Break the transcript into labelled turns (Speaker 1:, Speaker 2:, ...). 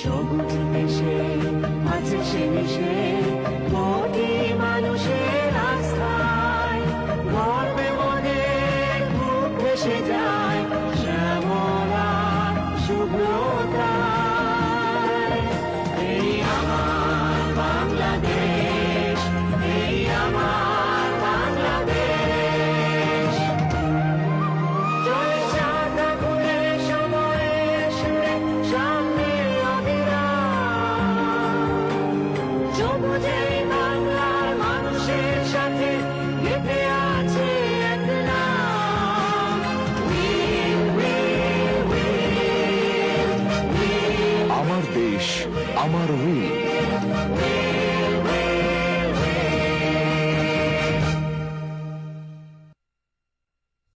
Speaker 1: সবুজ দেশে আছে সে মিশে কোটি মানুষের আস্থায়, গর্বে মনে খুব ভেসে যায় শ্যামলা শুভ্রতায়। এই আমার বাংলাদেশ, এই আমার বাংলাদেশ। চলে চাঁদা ঘুরে সময়ের সুরে সামনে অবিরাম, সবুজে বাংলার মানুষের সাথে গেঁথে আছে এক নাম। We'll, we'll, we'll, we'll,
Speaker 2: আমার দেশ, আমার ঋণ।